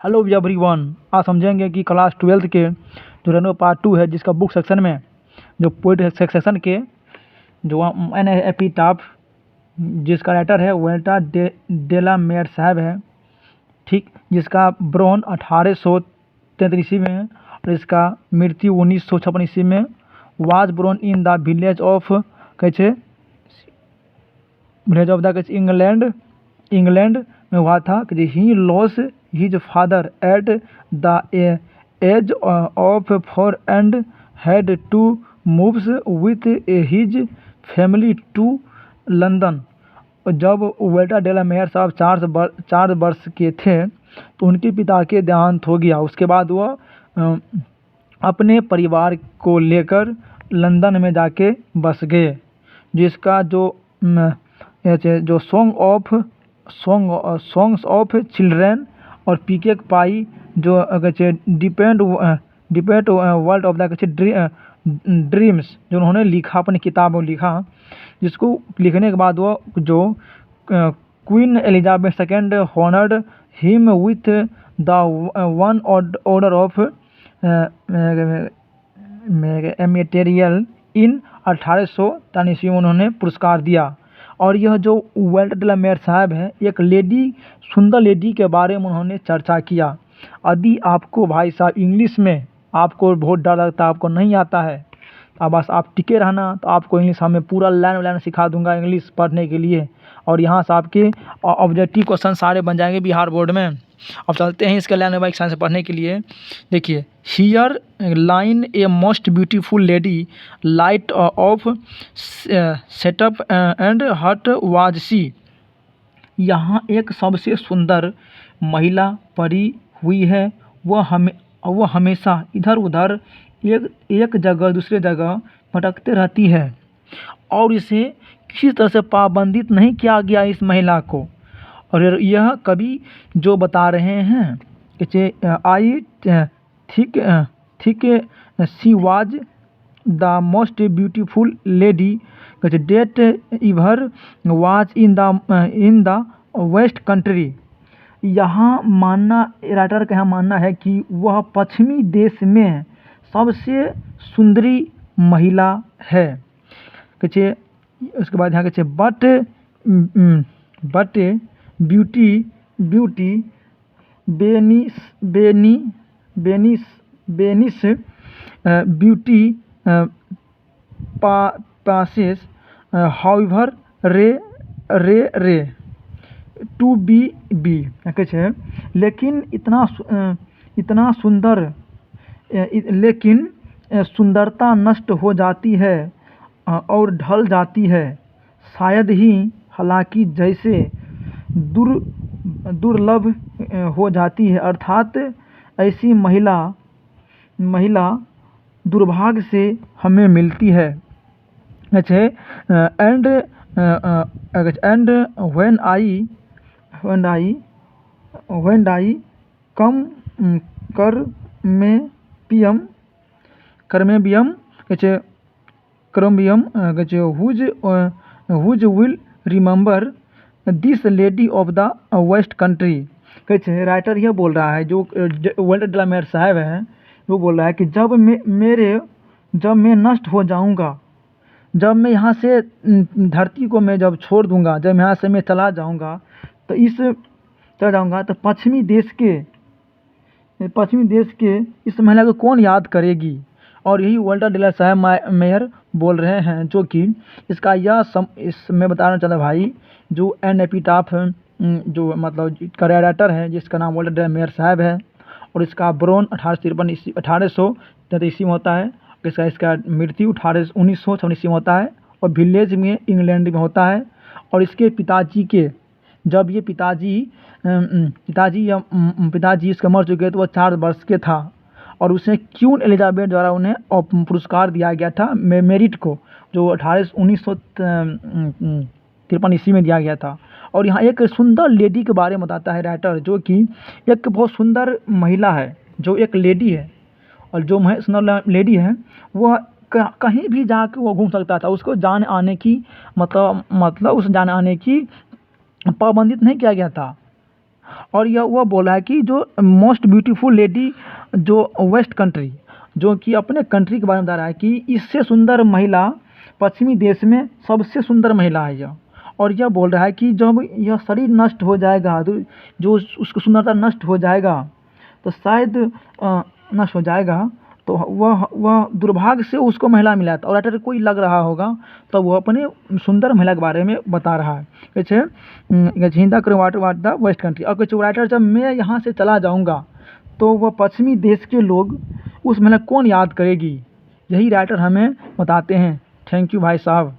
Hello everyone. आज समझेंगे कि क्लास 12th के जो रेनो पार्ट 2 है, जिसका बुक सेक्शन में जो पोइट सेक्शन के जो एन एपिटाफ, जिसका राइटर है वेल्टा डेला मेयर साहब है, ठीक, जिसका ब्रोन 1833 ईस्वी में है और इसका मृत्यु 1956 ईस्वी में। Was born in the village of England में हुआ था कि he lost his father at the age of 4 and had to moves with his family to London. जब वेल्टा डेला मेयर साहब 4 वर्ष के थे तो उनके पिता के देहांत हो गया। उसके बाद वह अपने परिवार को लेकर लंदन में जाके बस गए, जिसका जो सॉन्ग्स ऑफ चिल्ड्रेन और पीके पाई जो depend world of the dreams जो उन्होंने लिखा, अपनी किताब में लिखा, जिसको लिखने के बाद वो जो Queen Elizabeth second honoured him with the one order of material in 1893 ईस्वी में उन्होंने पुरस्कार दिया। और यह जो वेल्टा डेला मेयर साहब हैं, एक लेडी, सुंदर लेडी के बारे में उन्होंने चर्चा किया। यदि आपको भाई साहब इंग्लिश में आपको बहुत डर लगता है, आपको नहीं आता है, तो बस आप टिके रहना, तो आपको इंग्लिश हमें पूरा लाइन सिखा दूंगा इंग्लिश पढ़ने के लिए। और यहाँ से आपके ऑब्जेक्टिव क्वेश्चन सारे बन जाएंगे बिहार बोर्ड में। अब चलते हैं इसके लाइन बाई साइंस पढ़ने के लिए। देखिए, here line a most beautiful lady light of setup and हट वाज सी। यहाँ एक सबसे सुंदर महिला पड़ी हुई है, वह हमेशा इधर उधर एक जगह दूसरे जगह भटकते रहती है और इसे किसी तरह से पाबंदित नहीं किया गया इस महिला को। और यह कवि जो बता रहे हैं कि I think she was the most beautiful lady that ever was in the west country. यहाँ राइटर का मानना है कि वह पश्चिमी देश में सबसे सुंदरी महिला है। कहे उसके बाद यहाँ कहे but beauty vanish beauty passes however rare to be कहे, लेकिन इतना सुंदर, लेकिन सुंदरता नष्ट हो जाती है और ढल जाती है, शायद ही, हालांकि जैसे दुर्लभ हो जाती है, अर्थात ऐसी महिला दुर्भाग्य से हमें मिलती है। अच्छा, एंड व्हेन आई कम कर में who will remember this lady of the west country. कहते राइटर यह बोल रहा है, जो वेल्टा डेला मेयर साहब हैं, वो बोल रहा है कि जब मैं नष्ट हो जाऊंगा, जब मैं यहाँ से धरती को मैं जब छोड़ दूंगा, जब यहाँ से मैं चला जाऊंगा, तो पश्चिमी देश के इस महिला को कौन याद करेगी। और यही वेल्टा डेला साहब मेयर बोल रहे हैं, जो कि इसका मैं बताना चाहता भाई, जो एन एपिटाफ जो मतलब का राइटर है, जिसका नाम वेल्टा डेला मेयर साहब है, और इसका ब्रोन 1833 ईस्वी में होता है। इसका मृत्यु 1956 ईस्वी में होता है और विलेज में इंग्लैंड में होता है। और इसके पिताजी जब ये पिताजी इसके मर चुके तो वह 4 वर्ष के था, और उसे क्वीन एलिजाबेथ द्वारा उन्हें पुरस्कार दिया गया था मेरिट को, जो 1953 ईस्वी में दिया गया था। और यहाँ एक सुंदर लेडी के बारे में बताता है राइटर, जो कि एक बहुत सुंदर महिला है, जो एक लेडी है, और जो सुंदर लेडी है वह कहीं भी जाकर वो घूम सकता था। उसको जाने आने की मतलब उस जाने आने की पाबंदित नहीं किया गया था। और यह वह बोला है कि जो मोस्ट ब्यूटीफुल लेडी जो वेस्ट कंट्री, जो कि अपने कंट्री के बारे में बता रहा है कि इससे सुंदर महिला पश्चिमी देश में सबसे सुंदर महिला है यह। और यह बोल रहा है कि जब यह शरीर नष्ट हो जाएगा, तो जो उसकी सुंदरता नष्ट हो जाएगा, तो शायद नष्ट हो जाएगा, तो वह दुर्भाग्य से उसको महिला मिला था। और राइटर को ही लग रहा होगा, तो वो अपने सुंदर महिला के बारे में बता रहा है। कहते झिंदा करो वाट द वेस्ट कंट्री। और कहते राइटर जब मैं यहाँ से चला जाऊँगा तो वह पश्चिमी देश के लोग उस महिला कौन याद करेगी, यही राइटर हमें बताते हैं। थैंक यू भाई साहब।